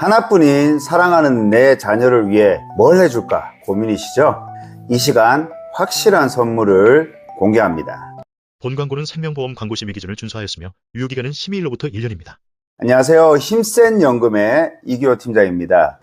하나뿐인 사랑하는 내 자녀를 위해 뭘 해줄까 고민이시죠? 이 시간 확실한 선물을 공개합니다. 본 광고는 생명보험 광고 심의 기준을 준수하였으며 유효기간은 심의일로부터 1년입니다. 안녕하세요. 힘센 연금의 이기호 팀장입니다.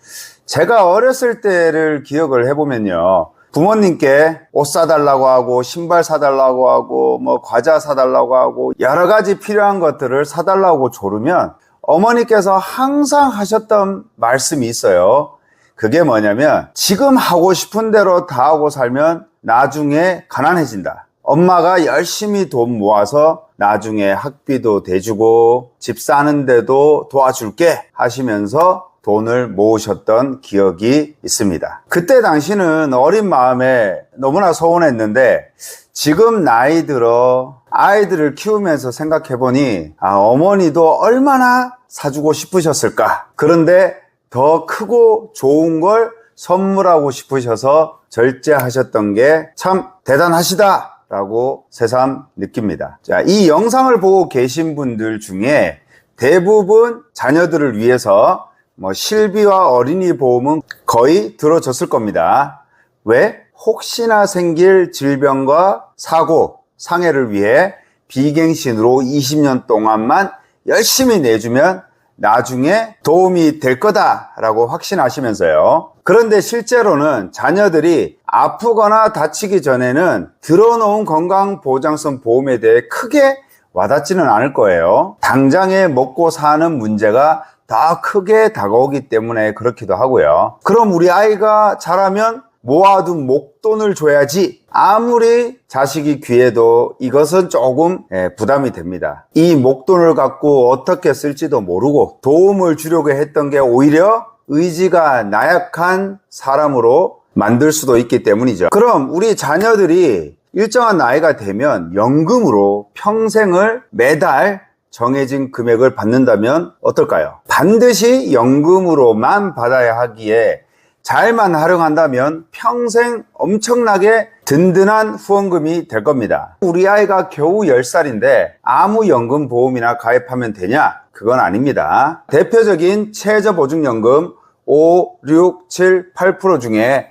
제가 어렸을 때를 기억을 해보면요. 부모님께 옷 사달라고 하고 신발 사달라고 하고 과자 사달라고 하고 여러 가지 필요한 것들을 사달라고 조르면 어머니께서 항상 하셨던 말씀이 있어요. 그게 뭐냐면 지금 하고 싶은 대로 다 하고 살면 나중에 가난해진다. 엄마가 열심히 돈 모아서 나중에 학비도 대주고 집 사는데도 도와줄게 하시면서 돈을 모으셨던 기억이 있습니다. 그때 당시는 어린 마음에 너무나 서운했는데 지금 나이 들어 아이들을 키우면서 생각해보니 어머니도 얼마나 사주고 싶으셨을까. 그런데 더 크고 좋은 걸 선물하고 싶으셔서 절제하셨던 게 참 대단하시다 라고 새삼 느낍니다. 자, 이 영상을 보고 계신 분들 중에 대부분 자녀들을 위해서 실비와 어린이 보험은 거의 들어줬을 겁니다. 왜? 혹시나 생길 질병과 사고, 상해를 위해 비갱신으로 20년 동안만 열심히 내주면 나중에 도움이 될 거다라고 확신하시면서요. 그런데 실제로는 자녀들이 아프거나 다치기 전에는 들어놓은 건강보장성 보험에 대해 크게 와닿지는 않을 거예요. 당장에 먹고 사는 문제가 더 크게 다가오기 때문에 그렇기도 하고요. 그럼 우리 아이가 자라면 모아둔 목돈을 줘야지. 아무리 자식이 귀해도 이것은 조금 부담이 됩니다. 이 목돈을 갖고 어떻게 쓸지도 모르고 도움을 주려고 했던 게 오히려 의지가 나약한 사람으로 만들 수도 있기 때문이죠. 그럼 우리 자녀들이 일정한 나이가 되면 연금으로 평생을 매달 정해진 금액을 받는다면 어떨까요? 반드시 연금으로만 받아야 하기에 잘만 활용한다면 평생 엄청나게 든든한 후원금이 될 겁니다. 우리 아이가 겨우 10살인데 아무 연금 보험이나 가입하면 되냐? 그건 아닙니다. 대표적인 최저보증연금 5, 6, 7, 8% 중에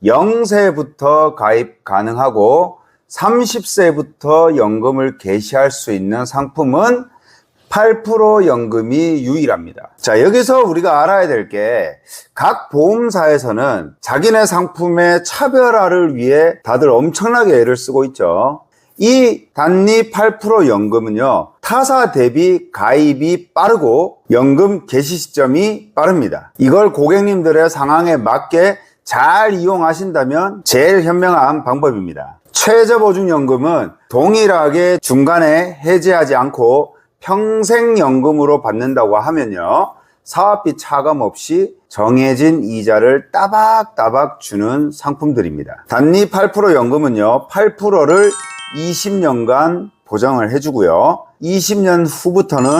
0세부터 가입 가능하고 30세부터 연금을 개시할 수 있는 상품은 8% 연금이 유일합니다. 자, 여기서 우리가 알아야 될 게 각 보험사에서는 자기네 상품의 차별화를 위해 다들 엄청나게 애를 쓰고 있죠. 이 단리 8% 연금은요, 타사 대비 가입이 빠르고 연금 개시 시점이 빠릅니다. 이걸 고객님들의 상황에 맞게 잘 이용하신다면 제일 현명한 방법입니다. 최저보증연금은 동일하게 중간에 해지하지 않고 평생연금으로 받는다고 하면요, 사업비 차감 없이 정해진 이자를 따박따박 주는 상품들입니다. 단리 8% 연금은요, 8%를 20년간 보장을 해주고요, 20년 후부터는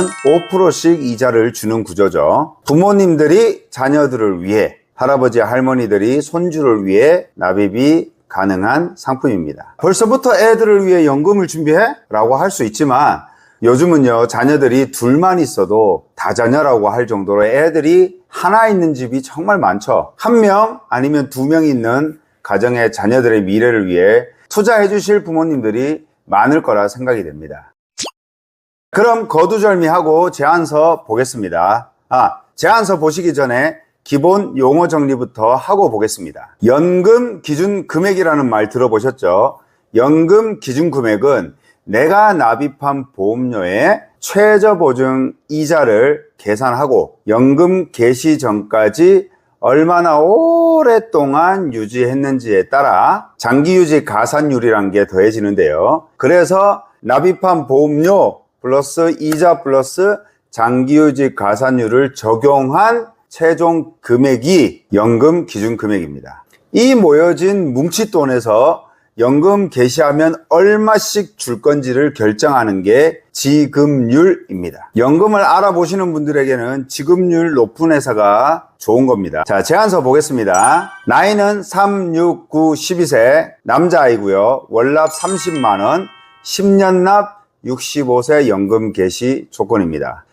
5%씩 이자를 주는 구조죠. 부모님들이 자녀들을 위해, 할아버지 할머니들이 손주를 위해 납입이 가능한 상품입니다. 벌써부터 애들을 위해 연금을 준비해? 라고 할 수 있지만 요즘은요, 자녀들이 둘만 있어도 다자녀라고 할 정도로 애들이 하나 있는 집이 정말 많죠. 한 명 아니면 두 명 있는 가정의 자녀들의 미래를 위해 투자해 주실 부모님들이 많을 거라 생각이 됩니다. 그럼 거두절미하고 제안서 보겠습니다. 제안서 보시기 전에 기본 용어 정리부터 하고 보겠습니다. 연금 기준 금액이라는 말 들어보셨죠? 연금 기준 금액은 내가 납입한 보험료의 최저보증 이자를 계산하고 연금 개시 전까지 얼마나 오랫동안 유지했는지에 따라 장기유지 가산율이라는 게 더해지는데요. 그래서 납입한 보험료 플러스 이자 플러스 장기유지 가산율을 적용한 최종 금액이 연금 기준 금액입니다. 이 모여진 뭉칫돈에서 연금 개시하면 얼마씩 줄 건지를 결정하는 게 지급률입니다. 연금을 알아보시는 분들에게는 지급률 높은 회사가 좋은 겁니다. 자, 제안서 보겠습니다. 나이는 3, 6, 9, 12세 남자아이고요. 월납 30만원, 10년 납 65세 연금 개시 조건입니다.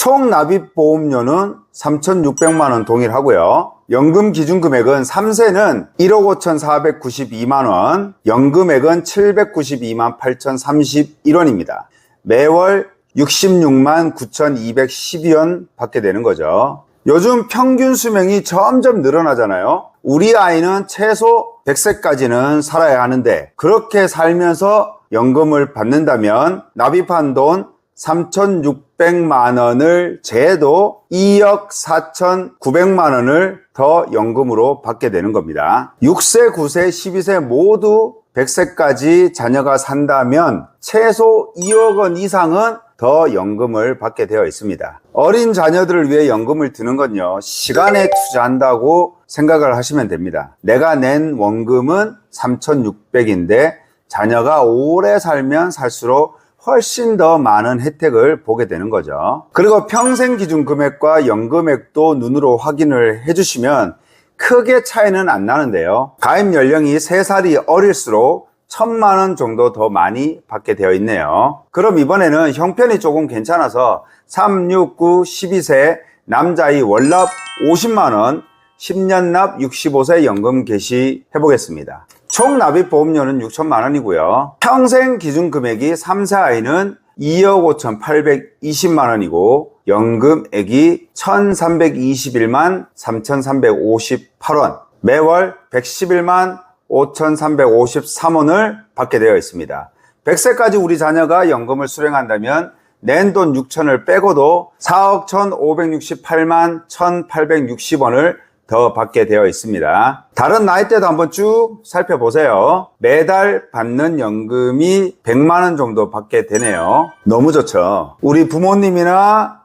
총 납입보험료는 3,600만 원 동일하고요. 연금 기준금액은 3세는 1억 5,492만 원, 연금액은 792만 8,031원입니다. 매월 66만 9,212원 받게 되는 거죠. 요즘 평균 수명이 점점 늘어나잖아요. 우리 아이는 최소 100세까지는 살아야 하는데 그렇게 살면서 연금을 받는다면 납입한 돈 3,600만 원을 제도 2억 4,900만 원을 더 연금으로 받게 되는 겁니다. 6세, 9세, 12세 모두 100세까지 자녀가 산다면 최소 2억 원 이상은 더 연금을 받게 되어 있습니다. 어린 자녀들을 위해 연금을 드는 건요, 시간에 투자한다고 생각을 하시면 됩니다. 내가 낸 원금은 3,600인데 자녀가 오래 살면 살수록 훨씬 더 많은 혜택을 보게 되는 거죠. 그리고 평생 기준 금액과 연금액도 눈으로 확인을 해주시면 크게 차이는 안 나는데요. 가입 연령이 3살이 어릴수록 1,000만 원 정도 더 많이 받게 되어 있네요. 그럼 이번에는 형편이 조금 괜찮아서 3, 6, 9, 12세 남자아이 월납 50만 원, 10년 납 65세 연금 개시해 보겠습니다. 총 납입보험료는 6천만 원이고요. 평생 기준 금액이 3세 아이는 2억 5,820만 원이고 연금액이 1,321만 3,358원, 매월 111만 5,353원을 받게 되어 있습니다. 100세까지 우리 자녀가 연금을 수령한다면 낸 돈 6천을 빼고도 4억 1,568만 1,860원을 더 받게 되어 있습니다. 다른 나이대도 한번 쭉 살펴보세요. 매달 받는 연금이 100만 원 정도 받게 되네요. 너무 좋죠. 우리 부모님이나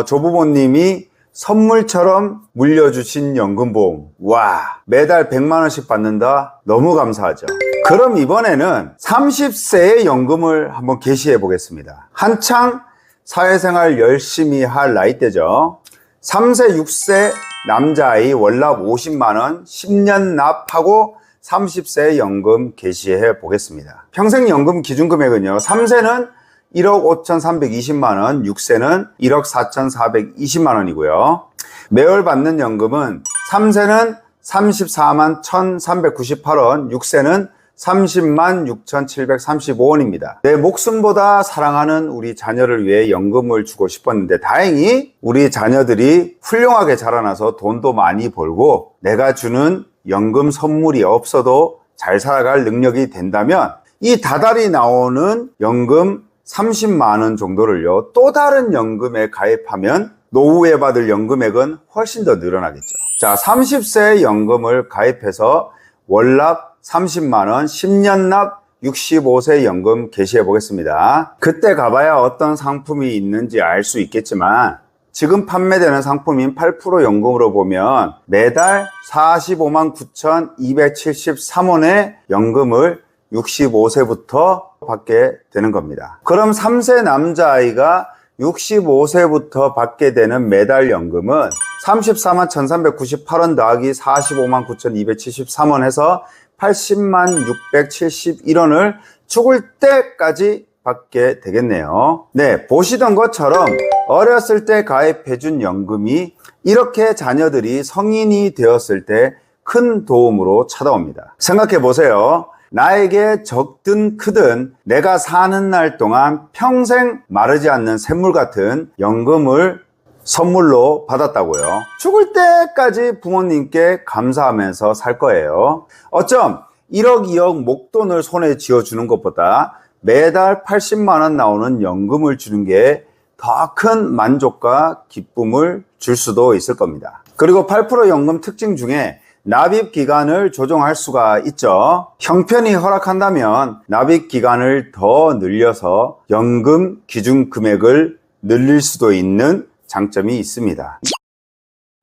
조부모님이 선물처럼 물려주신 연금보험. 와, 매달 100만 원씩 받는다? 너무 감사하죠. 그럼 이번에는 30세의 연금을 한번 개시해 보겠습니다. 한창 사회생활 열심히 할 나이대죠. 3세, 6세 남자아이 월납 50만 원, 10년 납하고 30세 연금 개시해 보겠습니다. 평생 연금 기준 금액은요, 3세는 1억 5,320만 원, 6세는 1억 4,420만 원이고요. 매월 받는 연금은 3세는 34만 1,398원, 6세는 30만 6,735원입니다. 내 목숨보다 사랑하는 우리 자녀를 위해 연금을 주고 싶었는데 다행히 우리 자녀들이 훌륭하게 자라나서 돈도 많이 벌고 내가 주는 연금 선물이 없어도 잘 살아갈 능력이 된다면 이 다달이 나오는 연금 30만 원 정도를요, 또 다른 연금에 가입하면 노후에 받을 연금액은 훨씬 더 늘어나겠죠. 자, 30세 연금을 가입해서 월납 30만 원, 10년 납 65세 연금 개시해 보겠습니다. 그때 가봐야 어떤 상품이 있는지 알 수 있겠지만 지금 판매되는 상품인 8% 연금으로 보면 매달 45만 9,273원의 연금을 65세부터 받게 되는 겁니다. 그럼 3세 남자아이가 65세부터 받게 되는 매달 연금은 34만 1,398원 더하기 45만 9,273원 해서 80만 671원을 죽을 때까지 받게 되겠네요. 네, 보시던 것처럼 어렸을 때 가입해준 연금이 이렇게 자녀들이 성인이 되었을 때 큰 도움으로 찾아옵니다. 생각해 보세요. 나에게 적든 크든 내가 사는 날 동안 평생 마르지 않는 샘물 같은 연금을 선물로 받았다고요. 죽을 때까지 부모님께 감사하면서 살 거예요. 어쩜 1억, 2억 목돈을 손에 쥐어주는 것보다 매달 80만 원 나오는 연금을 주는 게 더 큰 만족과 기쁨을 줄 수도 있을 겁니다. 그리고 8% 연금 특징 중에 납입 기간을 조정할 수가 있죠. 형편이 허락한다면 납입 기간을 더 늘려서 연금 기준 금액을 늘릴 수도 있는 장점이 있습니다.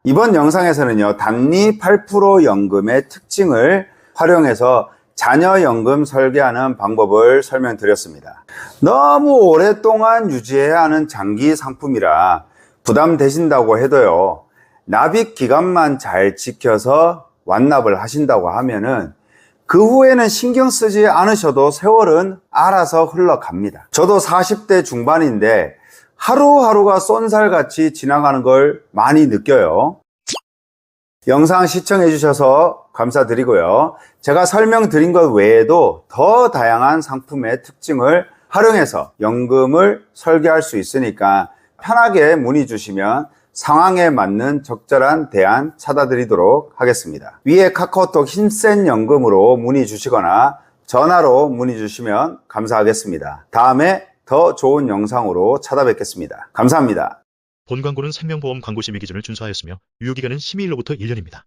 이번 영상에서는요, 단리 8% 연금의 특징을 활용해서 자녀연금 설계하는 방법을 설명드렸습니다. 너무 오랫동안 유지해야 하는 장기 상품이라 부담되신다고 해도요, 납입 기간만 잘 지켜서 완납을 하신다고 하면은 그 후에는 신경 쓰지 않으셔도 세월은 알아서 흘러갑니다. 저도 40대 중반인데 하루하루가 쏜살같이 지나가는 걸 많이 느껴요. 영상 시청해 주셔서 감사드리고요. 제가 설명드린 것 외에도 더 다양한 상품의 특징을 활용해서 연금을 설계할 수 있으니까 편하게 문의 주시면 상황에 맞는 적절한 대안 찾아드리도록 하겠습니다. 위에 카카오톡 힘센 연금으로 문의 주시거나 전화로 문의 주시면 감사하겠습니다. 다음에 더 좋은 영상으로 찾아뵙겠습니다. 감사합니다. 본 광고는 생명보험 광고 심의 기준을 준수하였으며 유효기간은 심의일로부터 1년입니다.